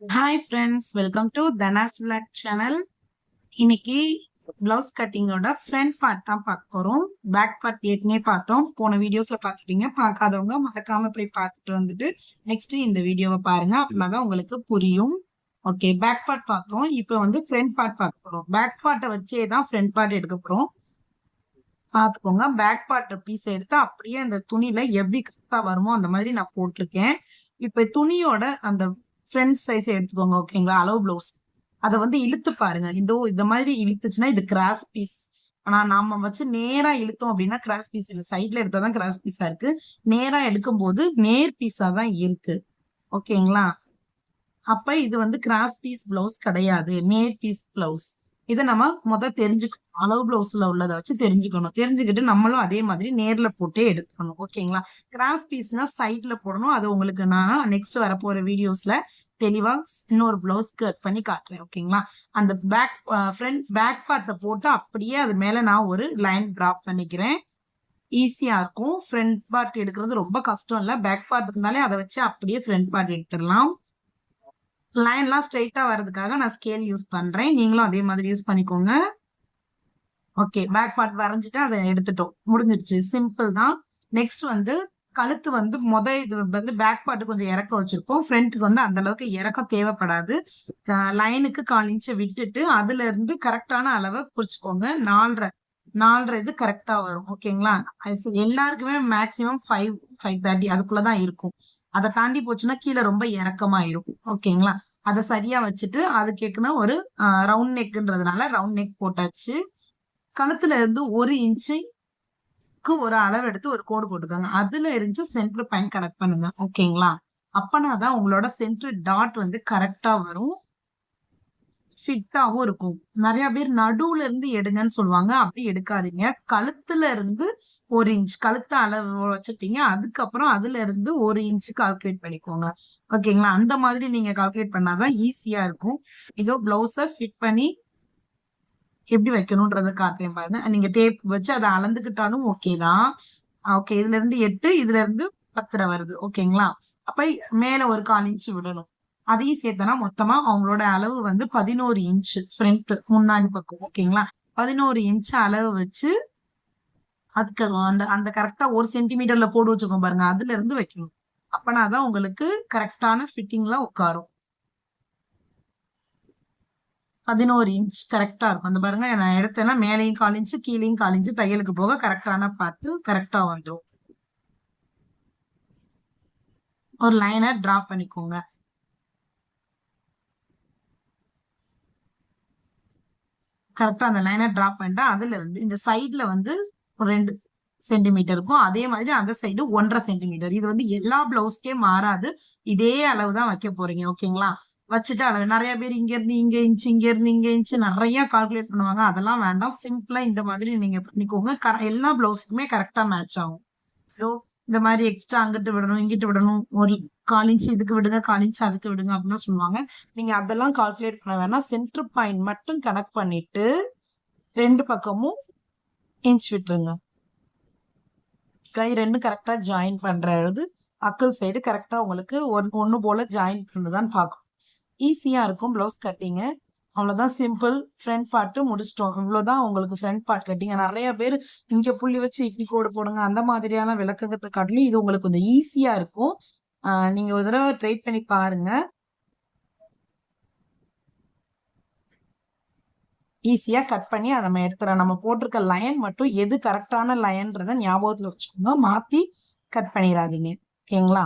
Hi friends, welcome to Dhana's vlog channel. இன்னைக்கு blouse கட்டிங்கோட front part தான் பார்க்க போறோம். பேக் பார்ட் ஏற்கனவே பார்த்தோம், போன வீடியோஸ்ல பார்த்துட்டீங்க. பார்க்காதவங்க மறக்காம போய் பார்த்துட்டு வந்துட்டு நெக்ஸ்ட் இந்த வீடியோவை பாருங்க, அப்படின்னா உங்களுக்கு புரியும். ஓகே, பேக் பார்ட் பார்த்தோம். இப்போ வந்து ஃப்ரண்ட் பார்ட் பார்க்க போறோம். பேக் பார்ட்டை வச்சே தான் ஃப்ரண்ட் பார்ட் எடுக்க போறோம். பார்த்துக்கோங்க, பேக் பார்ட் பீஸ் எடுத்து அப்படியே அந்த துணியில எப்படி கரெக்டா வருமோ அந்த மாதிரி நான் போட்டிருக்கேன். இப்ப துணியோட அந்த ஃப்ரண்ட் சைஸ் எடுத்துக்கோங்க, ஓகேங்களா? அளவு பிளவுஸ் அதை வந்து இழுத்து பாருங்க. இந்த மாதிரி இழுத்துச்சுன்னா இது கிராஸ் பீஸ். ஆனா நாம வச்சு நேரா இழுத்தோம் அப்படின்னா கிராஸ் பீஸ் இல்லை, சைட்ல எடுத்தாதான் கிராஸ் பீஸா இருக்கு. நேரா எடுக்கும் போது நேர் பீஸா தான் இருக்கு, ஓகேங்களா? அப்ப இது வந்து கிராஸ் பீஸ் பிளவுஸ் கிடையாது, நேர் பீஸ் பிளவுஸ். இதை நம்ம தெரிஞ்சுக்கணும். அளவு பிளவுஸ்ல உள்ளதை வச்சு தெரிஞ்சுக்கணும். தெரிஞ்சுக்கிட்டு நம்மளும் அதே மாதிரி நேர்ல போட்டே எடுத்துக்கணும், ஓகேங்களா? கிராஸ் பீஸ்னா சைட்ல போடணும். அது உங்களுக்கு நான் நெக்ஸ்ட் வரப்போற வீடியோஸ்ல தெளிவா இன்னொரு பிளவுஸ் கட் பண்ணி காட்டுறேன், ஓகேங்களா? அந்த ஃப்ரண்ட் பேக் பார்ட்டை போட்டு அப்படியே அது மேல நான் ஒரு லைன் டிராப் பண்ணிக்கிறேன். ஈஸியா இருக்கும். ஃப்ரண்ட் பார்ட் எடுக்கிறது ரொம்ப கஷ்டம் இல்லை. பேக் பார்ட் இருந்தாலே அதை வச்சு அப்படியே ஃப்ரண்ட் பார்ட் எடுத்துடலாம். லைன்லாம் ஸ்ட்ரெயிட்டா வர்றதுக்காக நான் ஸ்கேல் யூஸ் பண்றேன். நீங்களும் அதே மாதிரி யூஸ் பண்ணிக்கோங்க. ஓகே, பேக் பார்ட் வரைஞ்சிட்டு அதை எடுத்துட்டோம், முடிஞ்சிருச்சு. சிம்பிள் தான். நெக்ஸ்ட் வந்து கழுத்து வந்து இது வந்து பேக் பார்ட் கொஞ்சம் இறக்கம் வச்சிருப்போம். ஃப்ரண்ட்டுக்கு வந்து அந்த அளவுக்கு இறக்கம் தேவைப்படாது. லைனுக்கு 1/4 இன்ச் விட்டுட்டு அதுல இருந்து கரெக்டான அளவை குறிச்சுக்கோங்க. 4.5 இது கரெக்டா வரும், ஓகேங்களா? எல்லாருக்குமே மேக்சிமம் 5.30 அதுக்குள்ளதான் இருக்கும். அதை தாண்டி போச்சுன்னா கீழே ரொம்ப இறக்கமாயிரும், ஓகேங்களா? அதை சரியா வச்சுட்டு அது கேக்குன்னா ஒரு ரவுண்ட் நெக்ன்றதுனால ரவுண்ட் நெக் போட்டாச்சு. கழுத்துல இருந்து 1 இன்ச்சுக்கு ஒரு அளவு எடுத்து ஒரு கோடு போட்டுக்கோங்க. அதுல இருந்து சென்டர் பாயிண்ட் கனெக்ட் பண்ணுங்க, ஓகேங்களா? அப்பனாதான் உங்களோட சென்டர் டாட் வந்து கரெக்டா வரும், ஃபிட்டாவும் இருக்கும். நிறைய பேர் நடுவுல இருந்து எடுங்கன்னு சொல்லுவாங்க. அப்படி எடுக்காதீங்க. கழுத்துல இருந்து 1 இன்ச் கழுத்து அளவு வச்சுட்டீங்க, அதுக்கப்புறம் அதுல இருந்து 1 இன்ச் கால்குலேட் பண்ணிக்கோங்க, ஓகேங்களா? அந்த மாதிரி நீங்க கால்குலேட் பண்ணாதான் ஈஸியா இருக்கும். இதோ பிளவுஸ ஃபிட் பண்ணி எப்படி வைக்கணும்ன்றத காட்டுறேன் பாருங்க. நீங்க டேப் வச்சு அதை அளந்துக்கிட்டாலும் ஓகே தான். ஓகே, இதுல இருந்து 8, இதுல இருந்து 10 வருது, ஓகேங்களா? அப்ப மேல ஒரு 1/4 இன்ச் விடணும். அதையும் சேர்த்தனா மொத்தமா அவங்களோட அளவு வந்து 11 இன்ச் ஃப்ரண்ட் முன்னாடி பக்கம், ஓகேங்களா? 11 இன்ச் அளவு வச்சு அதுக்கு அந்த அந்த கரெக்டா 1 சென்டிமீட்டர்ல போடு வச்சுக்கோங்க பாருங்க, அதுல இருந்து வைக்கணும். அப்பனாதான் உங்களுக்கு கரெக்டான ஃபிட்டிங்ல உட்காரும். 11 இன்ச் கரெக்டா இருக்கும். அந்த பாருங்க, நான் எடுத்தேன்னா மேலையும் 1/4 இன்ச் கீழையும் 1/4 இன்ச் தையலுக்கு போக கரெக்டான பார்ட்டு கரெக்டா வந்துடும். ஒரு லைனை டிராப் பண்ணிக்கோங்க. கரெக்டா அந்த லைனை டிராப் பண்ணிட்டா அதுல இருந்து இந்த சைட்ல வந்து ஒரு 2 சென்டிமீட்டர் இருக்கும். அதே மாதிரி அந்த சைடு 1.5 சென்டிமீட்டர். இது வந்து எல்லா பிளவுஸ்க்கே மாறாது. இதே அளவு தான் வைக்க போறீங்க, ஓகேங்களா? வச்சுட்டு அளவு நிறைய பேர் இங்க இருந்து இங்க இன்ச், இங்க இருந்து இங்க இன்ச் நிறைய கால்குலேட் பண்ணுவாங்க. அதெல்லாம் வேண்டாம். சிம்பிளா இந்த மாதிரி நீங்க பண்ணிக்கோங்க. எல்லா பிளவுஸுக்குமே கரெக்டா மேட்ச் ஆகும். இந்த மாதிரி எக்ஸ்ட்ரா அங்கிட்டு விடணும், இங்கிட்டு விடணும், ஒரு 1/4 இன்ச் இதுக்கு விடுங்க, 1/4 இன்ச் அதுக்கு விடுங்க அப்படின்னு சொல்லுவாங்க. நீங்க அதெல்லாம் கால்குலேட் பண்ண வேணாம். சென்டர் பாயிண்ட் மட்டும் கனெக்ட் பண்ணிட்டு 2 பக்கமும் இன்ச் விட்டுருங்க. கை 2 கரெக்டா ஜாயின் பண்றது அக்கல் சைடு கரெக்டா உங்களுக்கு ஒண்ணு போல ஜாயின் பண்ணுதான்னு பார்க்கும். ஈஸியா இருக்கும் பிளவுஸ் கட்டிங்க. அவ்வளவுதான், சிம்பிள். ஃப்ரண்ட் பார்ட் முடிச்சிட்டோம். இவ்வளவுதான் உங்களுக்கு ஃப்ரண்ட் பார்ட் கட்டிங்க. நிறைய பேர் இங்க புள்ளி வச்சு இப்படி கோடு போடுங்க அந்த மாதிரியான விளக்கத்தை காட்டிலும் இது உங்களுக்கு கொஞ்சம் ஈஸியா இருக்கும். நீங்க ஒரு தடவை ட்ரை பண்ணி பாருங்க. ஈஸியா கட் பண்ணி அதை நம்ம எடுத்துறோம். நம்ம போட்டிருக்க லைன் மட்டும் எது கரெக்டான லைன்றத ஞாபகத்துல வச்சுக்கோங்க, மாத்தி கட் பண்ணிடாதீங்க, ஓகேங்களா?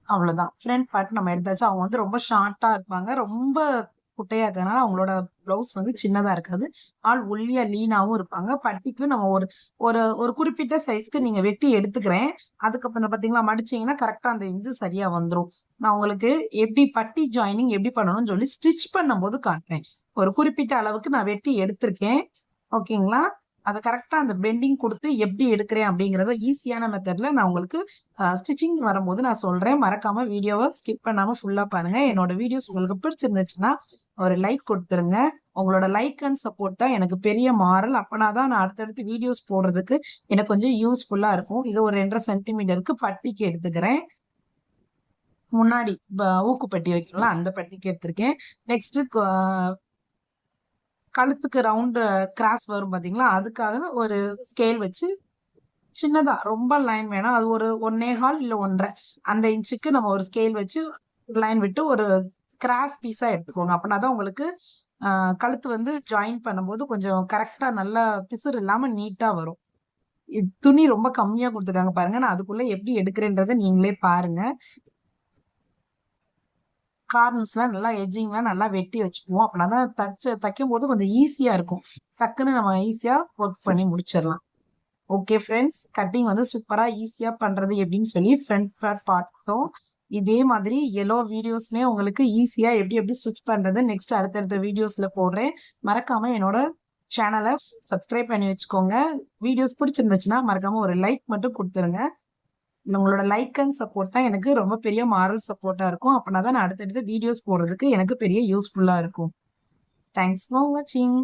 அவ்வளவுதான், ஃப்ரண்ட் பார்ட் நம்ம எடுத்தாச்சு. அவங்க வந்து ரொம்ப ஷார்ட்டா இருப்பாங்க, ரொம்ப குட்டையா இருக்கிறதுனால அவங்களோட பிளவுஸ் வந்து சின்னதா இருக்காது. ஆள் ஒல்லியா லீனாவும் இருப்பாங்க. பட்டிக்கு நம்ம ஒரு ஒரு ஒரு குறிப்பிட்ட சைஸ்க்கு நீங்க வெட்டி எடுத்துக்கிறேன். அதுக்கப்புறம் பாத்தீங்களா, மடிச்சீங்கன்னா கரெக்டா அந்த இது சரியா வந்துடும். நான் உங்களுக்கு எப்படி பட்டி ஜாயினிங் எப்படி பண்ணணும்னு சொல்லி ஸ்டிச் பண்ணும் போது காட்டுறேன். ஒரு குறிப்பிட்ட அளவுக்கு நான் வெட்டி எடுத்திருக்கேன், ஓகேங்களா? அதை கரெக்டா அந்த பெண்டிங் கொடுத்து எப்படி எடுக்கிறேன் அப்படிங்கறத ஈஸியான மெத்தட்ல நான் உங்களுக்கு ஸ்டிச்சிங் வரும்போது நான் சொல்றேன். மறக்காம வீடியோவை ஸ்கிப் பண்ணாம ஃபுல்லா பாருங்க. என்னோட வீடியோஸ் உங்களுக்கு பிடிச்சிருந்துச்சுன்னா ஒரு லைக் கொடுத்துருங்க. உங்களோட லைக் அண்ட் சப்போர்ட் தான் எனக்கு பெரிய மாறல். அப்பனா தான் நான் அடுத்தடுத்து வீடியோஸ் போடுறதுக்கு எனக்கு கொஞ்சம் யூஸ்ஃபுல்லா இருக்கும். இது ஒரு 2.5 சென்டிமீட்டருக்கு பட்டிக்கு எடுத்துக்கிறேன். முன்னாடி ஊக்குப்பட்டி வைக்கலாம், அந்த பட்டிக்கு எடுத்திருக்கேன். நெக்ஸ்ட் கழுத்துக்கு ரவுண்ட் கிராஸ் வரும் பாத்தீங்களா, அதுக்காக ஒரு ஸ்கேல் வச்சு சின்னதா ரொம்ப லைன் வேணாம். அது ஒரு 1.25 இல்ல 1.5 அந்த இன்ச்சுக்கு நம்ம ஒரு ஸ்கேல் வச்சு லைன் விட்டு ஒரு கிராஸ் பீஸா எடுத்துக்கோங்க. அப்படின்னாதான் உங்களுக்கு கழுத்து வந்து ஜாயின் பண்ணும்போது கொஞ்சம் கரெக்டா நல்லா பிசுறு இல்லாம நீட்டா வரும். துணி ரொம்ப கம்மியா கொடுத்துருக்காங்க பாருங்க. நான் அதுக்குள்ள எப்படி எடுக்கிறேன்றதை நீங்களே பாருங்க. கார்னர்ஸ்லாம் நல்லா எட்ஜிங்லாம் நல்லா வெட்டி வச்சுக்குவோம். அப்படின்னாதான் தைக்கும் போது கொஞ்சம் ஈஸியா இருக்கும். டக்குன்னு நம்ம ஈஸியா ஒர்க் பண்ணி முடிச்சிடலாம். ஓகே ஃப்ரெண்ட்ஸ், கட்டிங் வந்து சூப்பரா ஈஸியா பண்றது எப்படின்னு சொல்லி ஃப்ரண்ட் பார்ட் பார்த்தோம். இதே மாதிரி எல்லோ வீடியோஸ்மே உங்களுக்கு ஈஸியா எப்படி ஸ்டிச் பண்றது நெக்ஸ்ட் அடுத்தடுத்த வீடியோஸ்ல போடுறேன். மறக்காம என்னோட சேனலை சப்ஸ்கிரைப் பண்ணி வச்சுக்கோங்க. வீடியோஸ் பிடிச்சிருந்துச்சுன்னா மறக்காம ஒரு லைக் மட்டும் கொடுத்துருங்க. உங்களோட லைக் அண்ட் சப்போர்ட் தான் எனக்கு ரொம்ப பெரிய மாரல் சப்போர்ட்டா இருக்கும். அப்படின்னா தான் நான் அடுத்தடுத்த வீடியோஸ் போடுறதுக்கு எனக்கு பெரிய யூஸ்ஃபுல்லா இருக்கும். தேங்க்ஸ் ஃபார் வாட்சிங்.